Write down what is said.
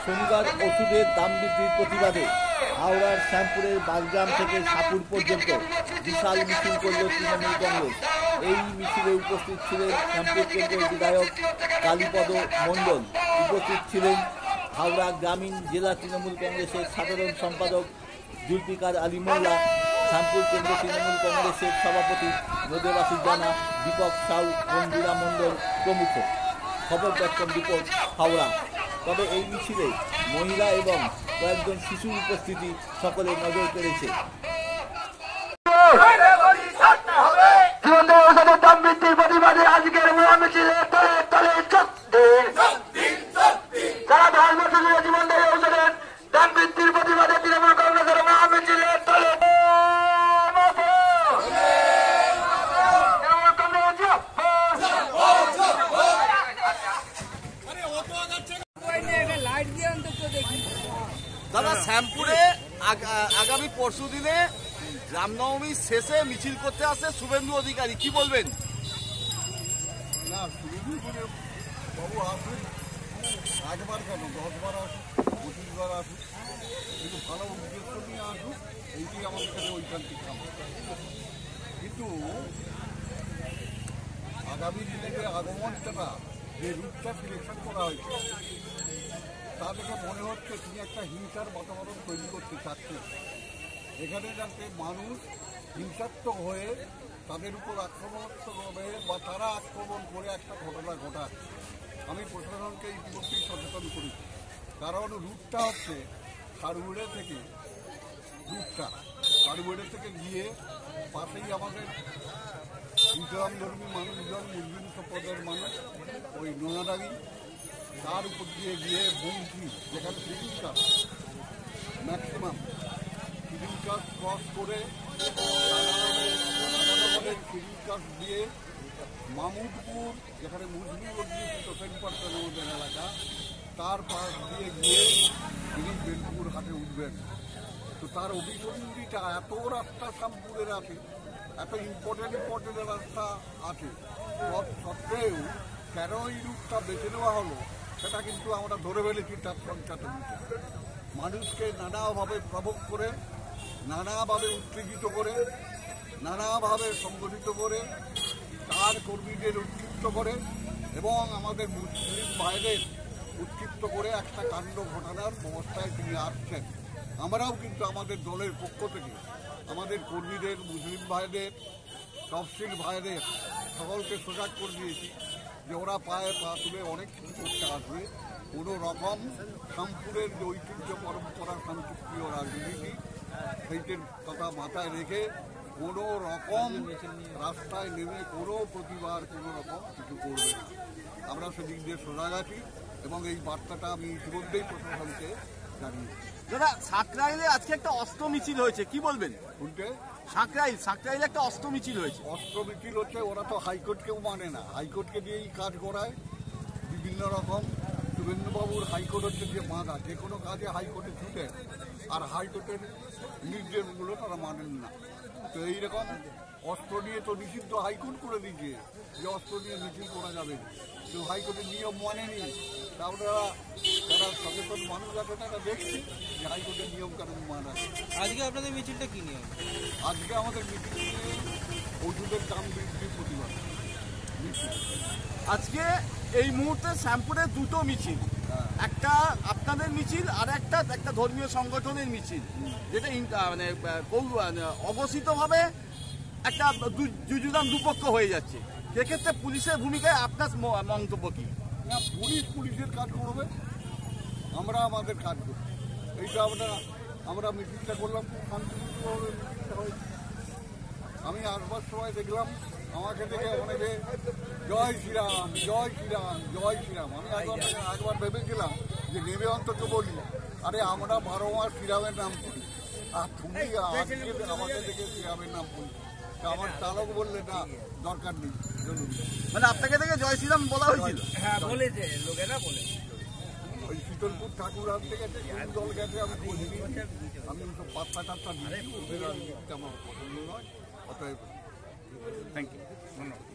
শনিবার ওষুধের দাম বৃদ্ধির প্রতিবাদে হাওড়ার শ্যামপুরের বাগগ্রাম থেকে সাপুর পর্যন্ত বিশাল মিছিল করল তৃণমূল কংগ্রেস। এই মিছিলে উপস্থিত ছিলেন শ্যামপুর কেন্দ্রের বিধায়ক কালীপদ মণ্ডল, উপস্থিত ছিলেন হাওড়া গ্রামীণ জেলা তৃণমূল কংগ্রেসের সাধারণ সম্পাদক জুলফিকার আলী মোল্লা, শ্যামপুর কেন্দ্র তৃণমূল কংগ্রেসের সভাপতি নদেবাসী জানা, দীপক সাউ, মঞ্জুরা মণ্ডল প্রমুখ। খবর.com রিপোর্ট, হাওড়া। তবে এই মিছিলে মহিলা এবং কয়েকজন শিশুর উপস্থিতি সকলে নজর কেড়েছে। দাদা, শ্যামপুরে আগামী পরশু দিনে রামনবমীর শেষে মিছিল করতে আসছে শুভেন্দু অধিকারী, কি বলবেন? না, বাবু আসুন, একবার কেন 10বার আসুন, 25বার আসুন, কিন্তু ভালো উদ্দেশ্য নিয়ে আসুন, এইটি আমাদের কাছে ঐকান্তিক কাম। কিন্তু আগামী দিনে যে আগমনটা, যে রুটটা সিলেকশন করা হয়েছে, তা দেখে মনে হচ্ছে তিনি একটা হিংসার বাতাবরণ তৈরি করতে চাচ্ছেন। এখানে যাতে মানুষ হিংসাত্মক হয়ে তাদের উপর আক্রমণাত্মক হবে বা তারা আক্রমণ করে একটা ঘটনা ঘটায়। আমি প্রশাসনকে ইতিমধ্যেই সচেতন করেছি, কারণ রুটটা হচ্ছে খারুড়ে থেকে গিয়ে পাশেই আমাদের ইসলাম ধর্মী মানুষজন, মুসলিম সম্প্রদায়ের মানুষ, ওই নোনাডাঙ্গি, তার উপর দিয়ে গিয়ে বংশী, যেখানে schedule caste maximum, schedule caste cross করে শিডিউল কাস্ট দিয়ে মামুদপুর, যেখানে মুসলিম অধ্যুষিত 10% আমাদের এলাকা, তার পাশ দিয়ে গিয়ে তিনি বেলপুর হাটে উঠবেন। তো তার অভিসন্ধিটা এত রাস্তা শ্যামপুরের আছে, এত ইম্পর্টেন্ট রাস্তা আছে, সত্ত্বেও কেন এই রুটটা বেছে নেওয়া হলো সেটা কিন্তু আমরা ধরে ফেলেছি। তার সংখ্যাটা মানুষকে নানাভাবে প্রভোগ করে, নানাভাবে উত্তেজিত করে, নানাভাবে সংগঠিত করে, তার কর্মীদের উৎক্ষিপ্ত করে এবং আমাদের মুসলিম ভাইদের উৎক্ষিপ্ত করে একটা কাণ্ড ঘটানোর ব্যবস্থায় তিনি আসছেন। আমরাও কিন্তু আমাদের দলের পক্ষ থেকে আমাদের কর্মীদের, মুসলিম ভাইদের, তফসিল ভাইদের সকলকে সজাগ করে দিয়েছি যে ওরা পায়ে পা তুলে অনেক কিছু করতে আসবে। কোনো রকম শ্যামপুরের যে ঐতিহ্য, পরম্পরা, শান্তিপ্রিয় রাজনীতি, সেইটার কথা মাথায় রেখে কোনো রকম রাস্তায় নেমে কোনো প্রতিবাদ, কোনো রকম কিছু করবে না। আমরা সেদিক দিয়ে সজাগ আছি এবং এই বার্তাটা আমি ইতিমধ্যেই প্রশাসনকে জানিয়েছি। দাদা, সাঁকরাইলে আজকে একটা অস্ত্র মিছিল হয়েছে, কি বলবেন? শুনতে সাঁকরাইলে একটা অস্ত্র মিছিল হয়েছে। অস্ত্র মিছিল হচ্ছে, ওরা তো হাইকোর্টকেও মানে না, হাইকোর্টকে দিয়েই কাজ করায় বিভিন্ন রকম। শুভেন্দুবাবুর হাইকোর্ট হচ্ছে যে বাঁধা, যে কোনো কাজে হাইকোর্টে ছুটে, আর হাইকোর্টের নির্দেশগুলো তারা মানেন না। তো এইরকম অস্ত্র নিয়ে তো নিষিদ্ধ হাইকোর্ট করে দিয়েছে যে অস্ত্র নিয়ে মিছিল করা যাবে, তো হাইকোর্টের নিয়ম মানেনি। তারা যারা সচেতন মানুষ আছে তারা দেখছি যে হাইকোর্টের নিয়ম কানুন মানা। আজকে আপনাদের মিছিলটা কি নিয়ে? আজকে আমাদের মিছিল নিয়ে ওষুধের দাম বৃদ্ধির প্রতিবাদ মিছিল। আজকে এই মুহূর্তে শ্যামপুরে দুটো মিছিল, একটা আপনাদের মিছিল আর একটা ধর্মীয় সংগঠনের মিছিল, যেটা মানে অঘোষিতভাবে একটা যুযুধান দুপক্ষ হয়ে যাচ্ছে। সেক্ষেত্রে পুলিশের ভূমিকায় আপনার মন্তব্য কি? না, পুলিশের কাজ করবে, আমরা আমাদের কাজ করব। এইটা আমরা মিছিলটা করলাম খুব শান্তিপূর্ণভাবে মিছিলটা হয়েছে। আমি আসবার সময় দেখলাম আমাকে দেখে অনেকে জয় শ্রীরাম, জয় শ্রীরাম, জয় শ্রীরাম। আমি একবার ভেবেছিলাম যে নেমে অন্তত বলি, আরে আমরা 12 মাস শ্রীরামের নাম করি, আর তুমি আজকে আমাকে দেখে শ্রীরামের নাম বলি। আমার চালক বললে না, দরকার নেই। মানে আপনাকে থেকে জয় শ্রীরাম বলা হয়েছিল? হ্যাঁ, বলেছে, লোকেরা বলে। ওই শীতলপুর ঠাকুর আনতে গেছে, কোন দল গেছে আমি বলিনি। আমি সব পাত্তা টাত্তা দিচ্ছি, ওদের আর আমার পছন্দ নয়। অতএব থ্যাংক ইউ, ধন্যবাদ।